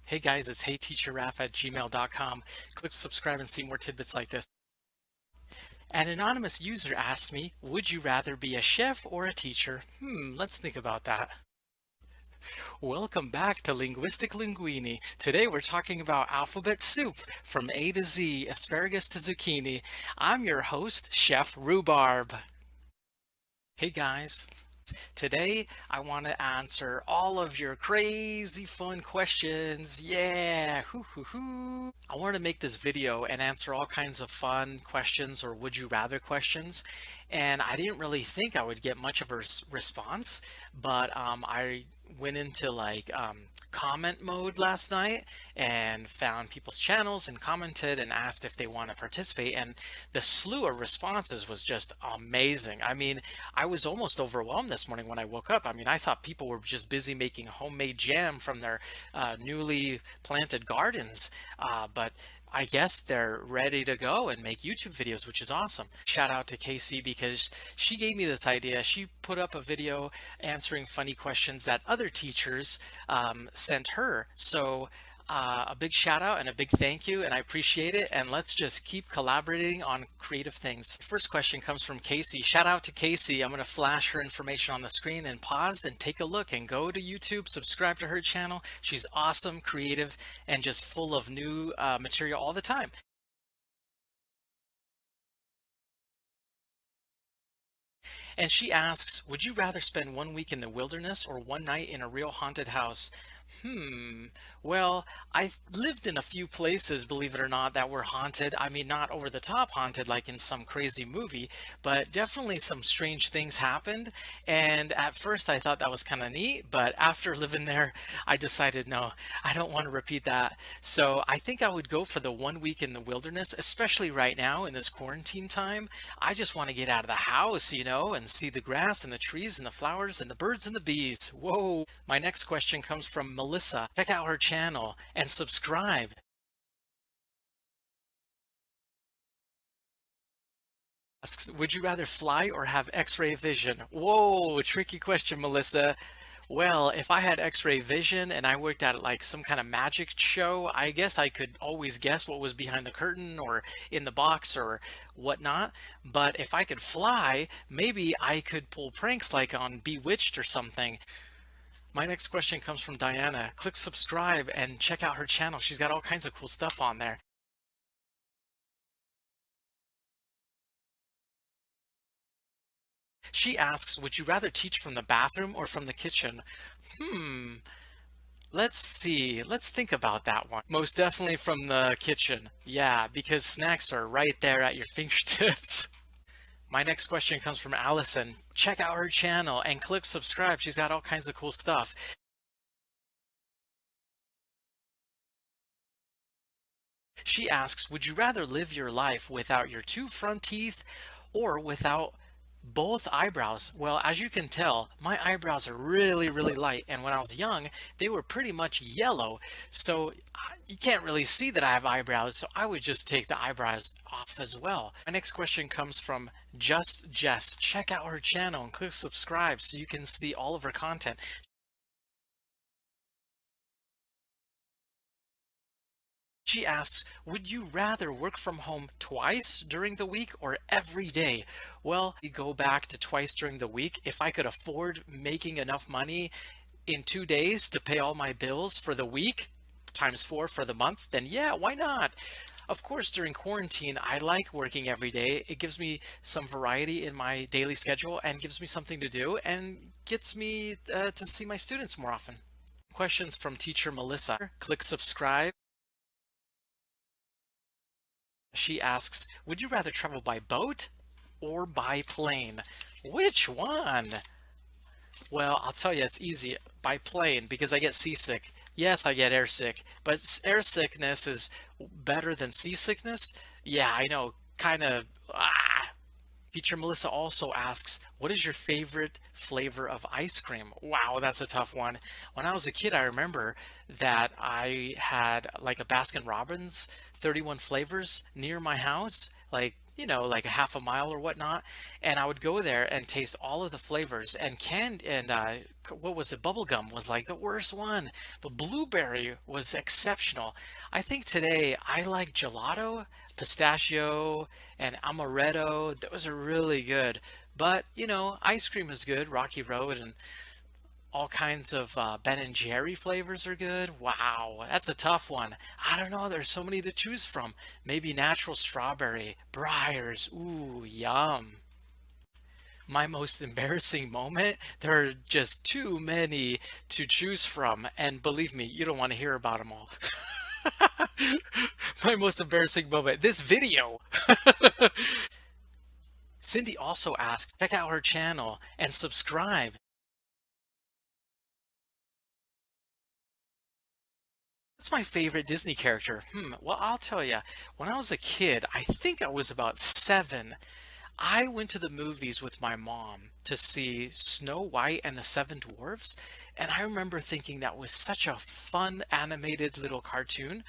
Hey guys, it's heyteacherraf@gmail.com. Click subscribe and see more tidbits like this. An anonymous user asked me, would you rather be a chef or a teacher? Let's think about that. Welcome back to Linguistic Linguini. Today we're talking about alphabet soup from A to Z, asparagus to zucchini. I'm your host, Chef Rhubarb. Hey guys. Today, I want to answer all of your crazy fun questions. Yeah, hoo hoo hoo. I wanted to make this video and answer all kinds of fun questions or would you rather questions. And I didn't really think I would get much of a response, but I went into comment mode last night and found people's channels and commented and asked if they want to participate. And the slew of responses was just amazing. I mean, I was almost overwhelmed this morning when I woke up. I mean, I thought people were just busy making homemade jam from their newly planted gardens, but I guess they're ready to go and make YouTube videos, which is awesome. Shout out to Casey because she gave me this idea. She put up a video answering funny questions that other teachers sent her. So a big shout out and a big thank you, and I appreciate it. And let's just keep collaborating on creative things. First question comes from Casey. Shout out to Casey. I'm going to flash her information on the screen and pause and take a look and go to YouTube, subscribe to her channel. She's awesome, creative, and just full of new material all the time. And she asks, would you rather spend 1 week in the wilderness or one night in a real haunted house? Well, I've lived in a few places, believe it or not, that were haunted. I mean, not over the top haunted like in some crazy movie, but definitely some strange things happened. And at first I thought that was kind of neat, but after living there, I decided, no, I don't want to repeat that. So I think I would go for the 1 week in the wilderness, especially right now in this quarantine time. I just want to get out of the house, and see the grass and the trees and the flowers and the birds and the bees. Whoa. My next question comes from Melissa. Check out her channel and subscribe. Asks, would you rather fly or have x-ray vision? Whoa, tricky question, Melissa. Well, if I had x-ray vision and I worked at like some kind of magic show, I guess I could always guess what was behind the curtain or in the box or whatnot. But if I could fly, maybe I could pull pranks like on Bewitched or something. My next question comes from Diana. Click subscribe and check out her channel. She's got all kinds of cool stuff on there. She asks, would you rather teach from the bathroom or from the kitchen? Hmm, let's see. Let's think about that one. Most definitely from the kitchen. Yeah, because snacks are right there at your fingertips. My next question comes from Allison. Check out her channel and click subscribe. She's got all kinds of cool stuff. She asks, would you rather live your life without your two front teeth or without both eyebrows? Well, as you can tell, my eyebrows are really, really light. And when I was young, they were pretty much yellow. So you can't really see that I have eyebrows. So I would just take the eyebrows off as well. My next question comes from Just Jess. Check out her channel and click subscribe so you can see all of her content. She asks, would you rather work from home twice during the week or every day? Well, we go back to twice during the week. If I could afford making enough money in 2 days to pay all my bills for the week, times 4 for the month, then yeah, why not? Of course, during quarantine, I like working every day. It gives me some variety in my daily schedule and gives me something to do and gets me to see my students more often. Questions from teacher Melissa. Click subscribe. She asks, would you rather travel by boat or by plane? Which one? Well, I'll tell you, it's easy. By plane, because I get seasick. Yes, I get airsick, but air sickness is better than seasickness. Yeah, I know, kind of. Teacher Melissa also asks, what is your favorite flavor of ice cream? Wow, that's a tough one. When I was a kid, I remember that I had like a Baskin Robbins 31 flavors near my house. Like like a half a mile or whatnot. And I would go there and taste all of the flavors. And what was it? Bubblegum was like the worst one, but blueberry was exceptional. I think today I like gelato, pistachio, and amaretto. Those are really good. But, ice cream is good. Rocky Road and all kinds of Ben and Jerry flavors are good. Wow, that's a tough one. I don't know. There's so many to choose from. Maybe natural strawberry, Briars. Ooh, yum. My most embarrassing moment, there are just too many to choose from. And believe me, you don't want to hear about them all. My most embarrassing moment, this video. Cindy also asked, check out her channel and subscribe. What's my favorite Disney character? Well, I'll tell you. When I was a kid, I think I was about 7, I went to the movies with my mom to see Snow White and the Seven Dwarfs, and I remember thinking that was such a fun animated little cartoon,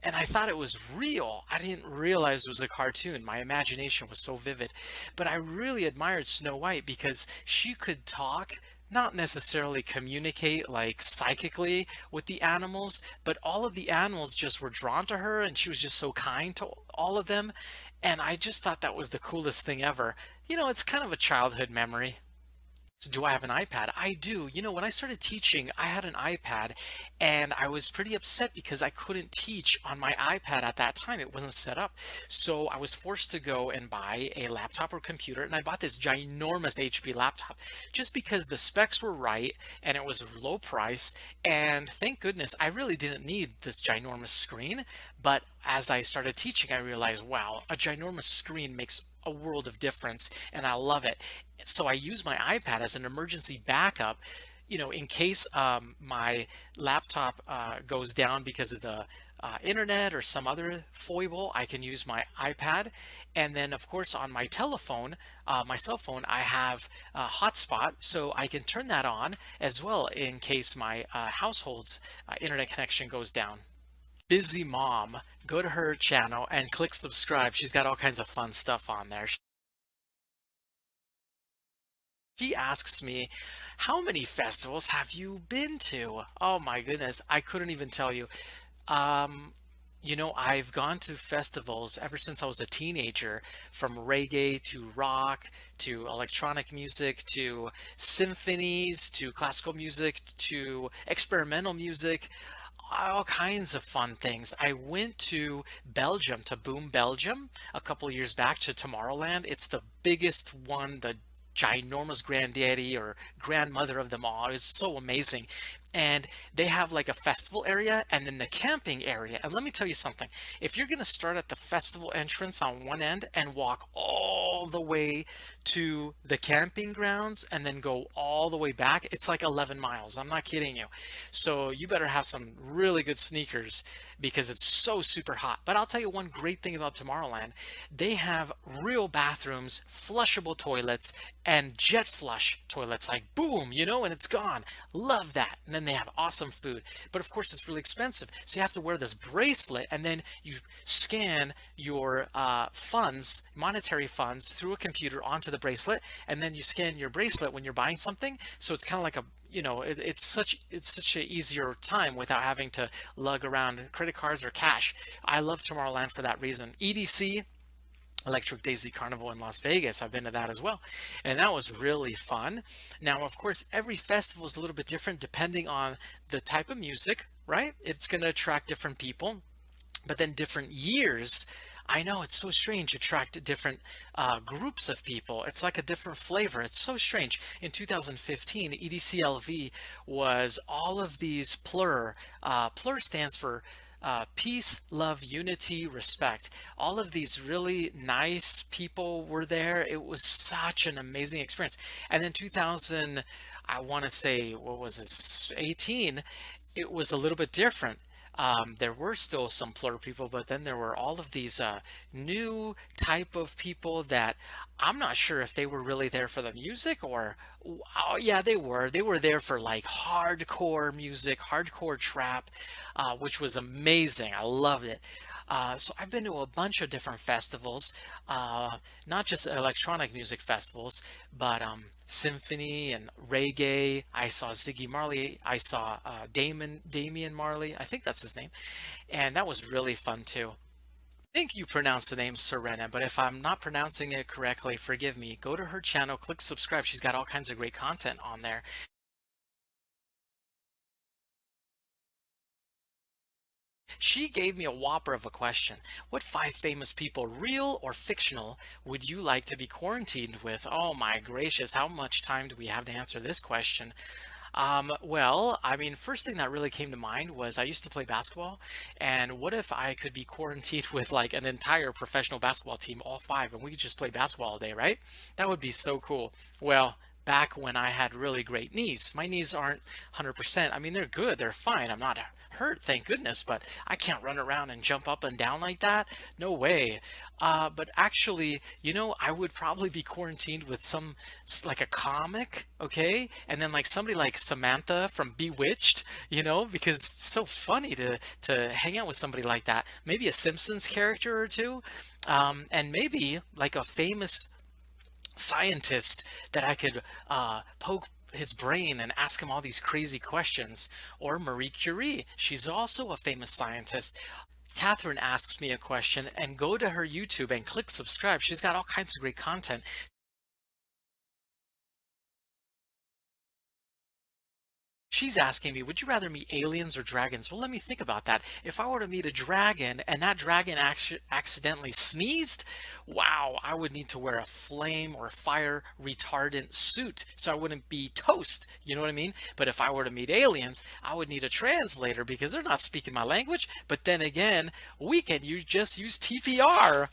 and I thought it was real. I didn't realize it was a cartoon. My imagination was so vivid. But I really admired Snow White because she could talk, not necessarily communicate like psychically with the animals, but all of the animals just were drawn to her and she was just so kind to all of them. And I just thought that was the coolest thing ever. It's kind of a childhood memory. So do I have an iPad? I do. When I started teaching, I had an iPad and I was pretty upset because I couldn't teach on my iPad at that time. It wasn't set up. So I was forced to go and buy a laptop or computer, and I bought this ginormous HP laptop just because the specs were right and it was low price. And thank goodness I really didn't need this ginormous screen. But as I started teaching, I realized, wow, a ginormous screen makes a world of difference and I love it. So I use my iPad as an emergency backup, in case my laptop goes down because of the internet or some other foible. I can use my iPad. And then, of course, on my telephone, my cell phone, I have a hotspot, so I can turn that on as well in case my household's internet connection goes down. Busy Mom, go to her channel and click subscribe. She's got all kinds of fun stuff on there. She asks me, how many festivals have you been to? Oh my goodness, I couldn't even tell you. Um, I've gone to festivals ever since I was a teenager, from reggae to rock to electronic music to symphonies to classical music to experimental music, all kinds of fun things. I went to Belgium, to Boom Belgium, a couple of years back, to Tomorrowland. It's the biggest one, the ginormous granddaddy or grandmother of them all. It's so amazing. And they have like a festival area and then the camping area. And let me tell you something. If you're going to start at the festival entrance on one end and walk all the way to the camping grounds and then go all the way back, it's like 11 miles. I'm not kidding you. So you better have some really good sneakers because it's so super hot. But I'll tell you one great thing about Tomorrowland. They have real bathrooms, flushable toilets, and jet flush toilets, like boom, and it's gone. Love that. And then they have awesome food. But of course, it's really expensive. So you have to wear this bracelet and then you scan your funds, monetary funds, through a computer onto the bracelet. And then you scan your bracelet when you're buying something. So it's kind of like it's such an easier time without having to lug around credit cards or cash. I love Tomorrowland for that reason. EDC, Electric Daisy Carnival in Las Vegas. I've been to that as well. And that was really fun. Now, of course, every festival is a little bit different depending on the type of music, right? It's going to attract different people. But then different years, I know it's so strange, attract different groups of people. It's like a different flavor. It's so strange. In 2015, EDCLV was all of these plur. Plur stands for peace, love, unity, respect. All of these really nice people were there. It was such an amazing experience. And then 2000, I want to say, what was this, 18, it was a little bit different. There were still some plur people, but then there were all of these new type of people that I'm not sure if they were really there for the music or, oh yeah, they were. They were there for like hardcore music, hardcore trap, which was amazing. I loved it. So I've been to a bunch of different festivals, not just electronic music festivals, but symphony and reggae. I saw Ziggy Marley. I saw Damian Marley. I think that's his name, and that was really fun too. I think you pronounce the name Serena, but if I'm not pronouncing it correctly, forgive me. Go to her channel, click subscribe. She's got all kinds of great content on there. She gave me a whopper of a question. What five famous people, real or fictional, would you like to be quarantined with? Oh my gracious, how much time do we have to answer this question? Well, I mean, first thing that really came to mind was I used to play basketball, and what if I could be quarantined with like an entire professional basketball team, all five, and we could just play basketball all day, right? That would be so cool. Well, back when I had really great knees, my knees aren't 100%. I mean, they're good, they're fine. I'm not hurt, thank goodness, but I can't run around and jump up and down like that. No way. But actually, I would probably be quarantined with like a comic, okay? And then like somebody like Samantha from Bewitched, because it's so funny to hang out with somebody like that. Maybe a Simpsons character or two, and maybe like a famous scientist that I could poke his brain and ask him all these crazy questions. Or Marie Curie. She's also a famous scientist. Catherine asks me a question, and go to her YouTube and click subscribe. She's got all kinds of great content. She's asking me, would you rather meet aliens or dragons? Well, let me think about that. If I were to meet a dragon and that dragon accidentally sneezed, wow, I would need to wear a flame or fire retardant suit so I wouldn't be toast. You know what I mean? But if I were to meet aliens, I would need a translator because they're not speaking my language. But then again, we can just use TPR.